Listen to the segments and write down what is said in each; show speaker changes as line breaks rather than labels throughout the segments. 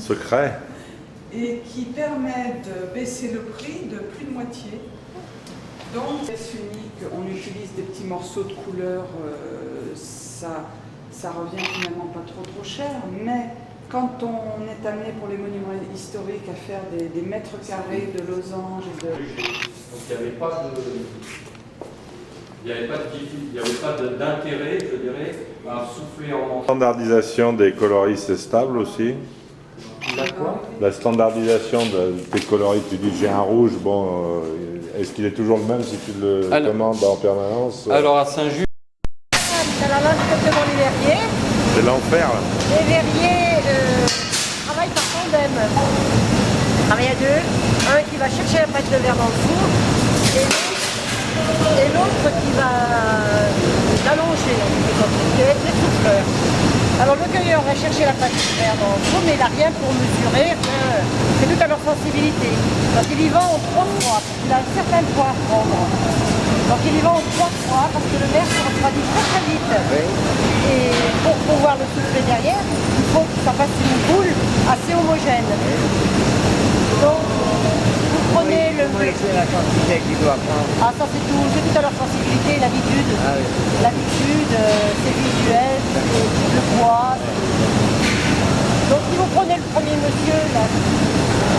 secret.
Et qui permet de baisser le prix de plus de moitié. Donc, pièce unique, on utilise des petits morceaux de couleur, ça revient finalement pas trop cher, mais quand on est amené pour les monuments historiques à faire des mètres carrés de losanges et de...
Donc il n'y avait pas d'intérêt, je dirais, à souffler en...
Standardisation des coloris, c'est stable aussi.
La quoi?
La standardisation des coloris, tu dis j'ai un rouge, bon, est-ce qu'il est toujours le même si tu le commandes en permanence?
Alors à Saint-Just...
C'est la loge devant les verriers.
C'est l'enfer là.
Les verriers travaillent par tandem. Ils travaillent à deux. Un qui va chercher la pâte de verre dans le four et l'autre qui va l'allonger, qui va être le souffleur. Alors le cueilleur va chercher la pâte de verre dans le four, mais il n'a rien pour mesurer, c'est tout à leur sensibilité. Donc il y va en 3 fois, parce qu'il a un certain poids à prendre. Donc il y va en 3 fois, parce que le verre se refroidit très vite. Et pour pouvoir le souffler derrière, il faut que ça fasse une boule assez homogène. Donc vous prenez le...
C'est la quantité qu'il doit prendre.
Ah ça c'est tout à leur sensibilité, l'habitude.
Ah oui.
L'habitude, c'est visuel, c'est le poids. Donc si vous prenez le premier monsieur là,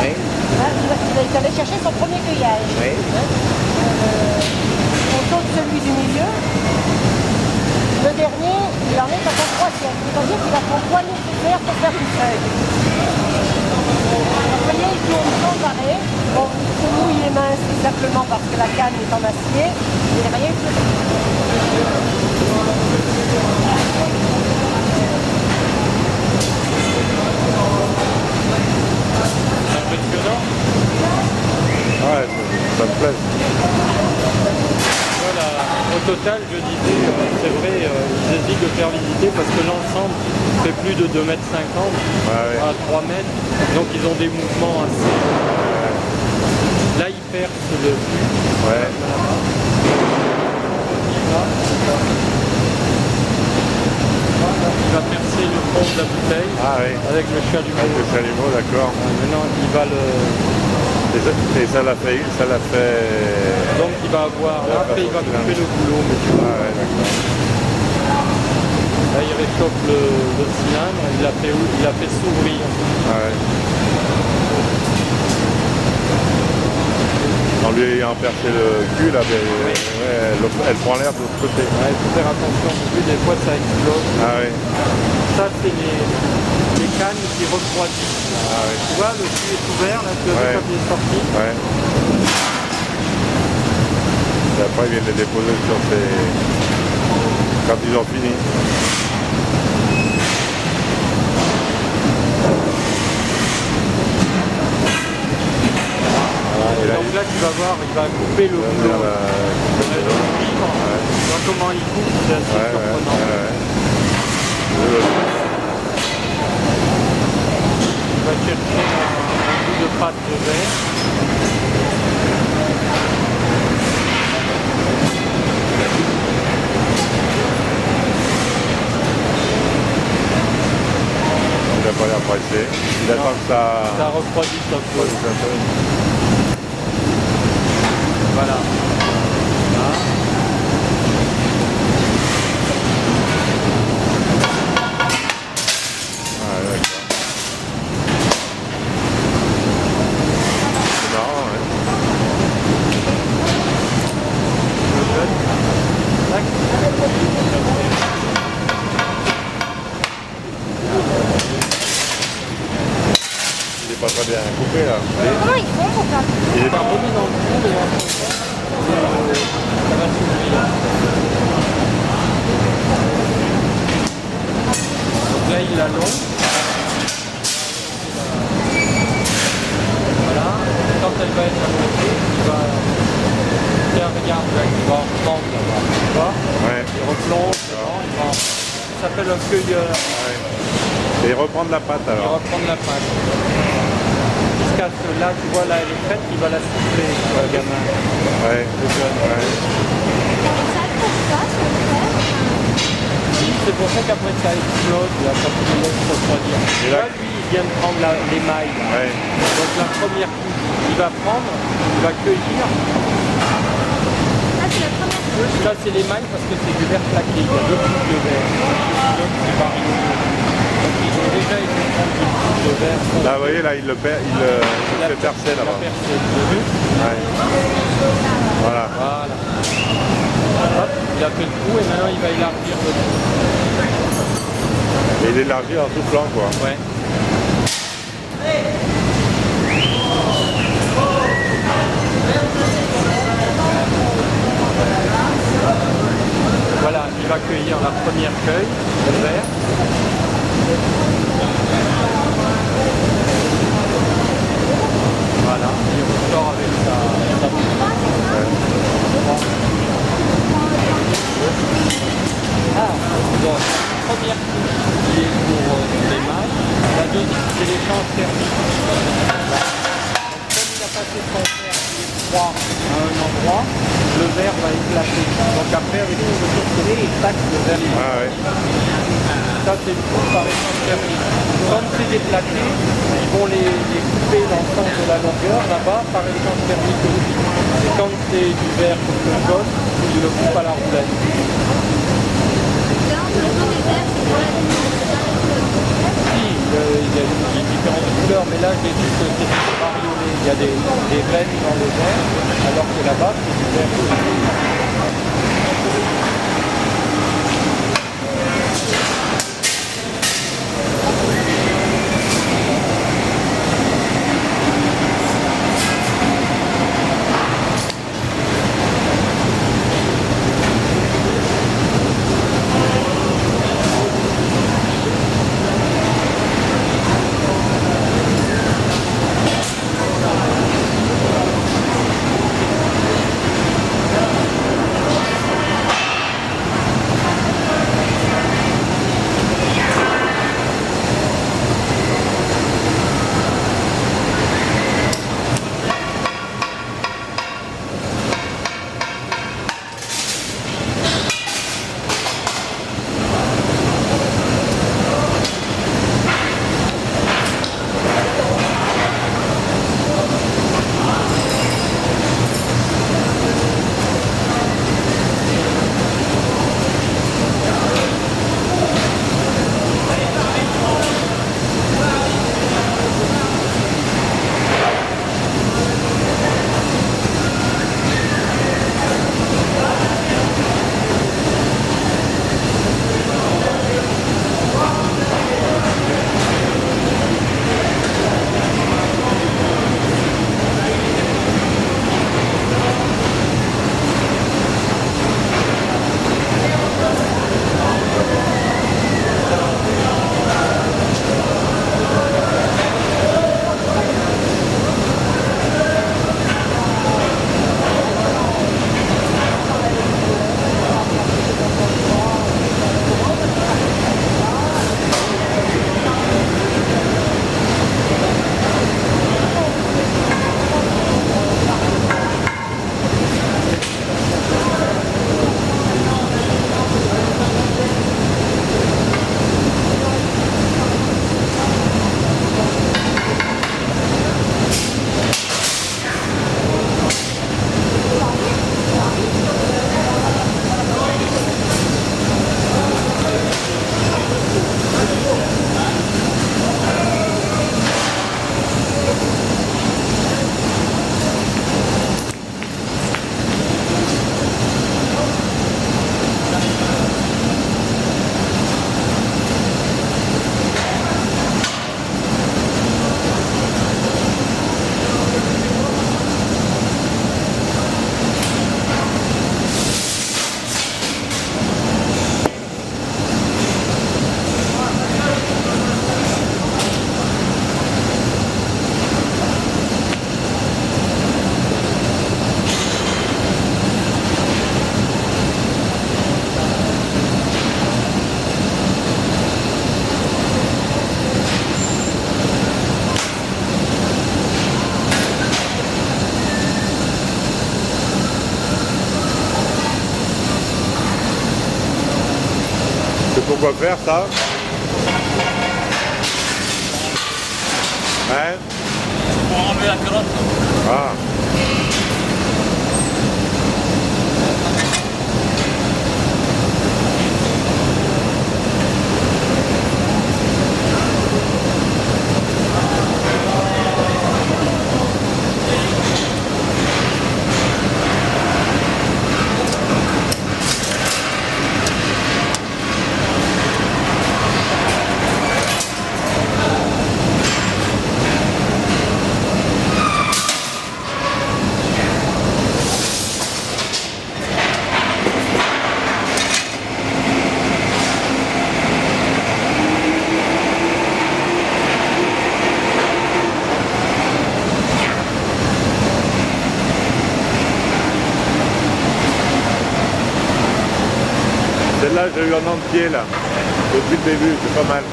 Oui.
hein, il est allé chercher son premier cueillage.
Oui.
Hein, on saute celui du milieu. Le dernier, il en est à son troisième. C'est-à-dire qu'il a son poids nécessaire pour faire une feuille. Vous voyez, il tourne sans arrêt. Bon, pour nous, il est mince tout simplement parce que la canne est en acier. Il n'est rien que...
C'est impressionnant.
Ouais, ça me plaît.
Voilà. Au total, je disais, c'est vrai, ils hésitent de faire visiter parce que l'ensemble fait plus de 2,50 m à 3 mètres. Donc ils ont des mouvements assez... Là, ils percent le fût.
Ouais.
Il va percer le fond de la bouteille
Ah oui.
avec le chalumeau.
Avec le chalumeau, d'accord.
Maintenant, il va le...
Et ça l'a fait.
Donc il va avoir... Après, il va couper le boulot, monsieur.
Ah ouais, d'accord.
Là, il réchauffe le cylindre, il l'a fait s'ouvrir.
Ah ouais. En lui ayant percé le cul, là, elle prend l'air de l'autre côté.
Ouais, il faut faire attention, parce que des fois ça explose.
Ah oui.
Ça, c'est les cannes qui refroidissent.
Ah oui.
Tu vois, le fût est ouvert, là, tu as vu quand il est sorti.
Ouais. Et après, ils viennent les déposer sur ces... quand ils ont fini.
Et donc là, tu vas voir, il va couper le boulot. Dans comment il coupe, c'est assez surprenant. Il va chercher un bout de pâte de verre.
Il n'a pas l'air pressé. Il attend que
Ça refroidisse un peu. Voilà.
Ah, d'accord. C'est marrant, ouais. Il est pas très bien coupé là.
Comment ils font pour faire?
Il est
On va remettre dans le four et après, ça va s'ouvrir. Donc là, il l'allonge. Voilà. Quand elle va être allongée, il va... Tiens, regarde, là, il va en reprendre là-bas. Tu vois?
Ouais.
Il replonge dedans, il va en... Ça s'appelle un cueilleur.
Ouais. Et reprendre la pâte
Il va
alors.
reprendre la pâte. Jusqu'à ce là, tu vois, là, elle est prête, il va la souffler, le gamin.
Ouais.
Le jeune.
Ouais.
C'est pour ça qu'après ça explose, là, quand il le laisse refroidir.
Et là,
Là, lui, il vient de prendre les mailles.
Ouais.
Donc la première couche, il va prendre, il va cueillir.
Ah, c'est la première couche.
Ça c'est les mailles parce que c'est du verre plaqué, il y a 2 couches de verre. Donc c'est bariolé. Donc ils ont déjà été prendre une couche de verre.
Là, vous voyez, là, il le fait percer
Il a
là-bas.
percé, vous avez vu?
Ouais. Voilà.
Voilà. Hop, il a fait le trou et maintenant il va élargir le trou.
Et il élargit en tout plan, quoi.
Ouais. Voilà, il va cueillir la première feuille de verre. Voilà, il ressort avec sa donc, première couche qui est pour les mailles. La deuxième, c'est l'échange thermique. Donc, comme il a passé son verre qui est froid à un endroit, le verre va éclater. Donc après, avec le retour, il passe le verre.
Ah, ouais.
Ça, c'est le coup par échange thermique. Comme c'est déplaqué, ils vont les couper dans le sens de la longueur là-bas par échange thermique aussi. Et quand c'est du verre comme le jaune, ils le coupent à la roulette.
Là, on peut des verres, c'est pour la lumière.
Si, il y a différentes couleurs, mais là j'ai vu que c'est bariolé. Il y a des veines dans le verre, alors que là-bas c'est du verre jaune.
C'est pour quoi faire ça? Ouais.
Pour enlever la carotte.
Ah. Celle-là, j'ai eu en entier là, depuis le début, c'est pas mal.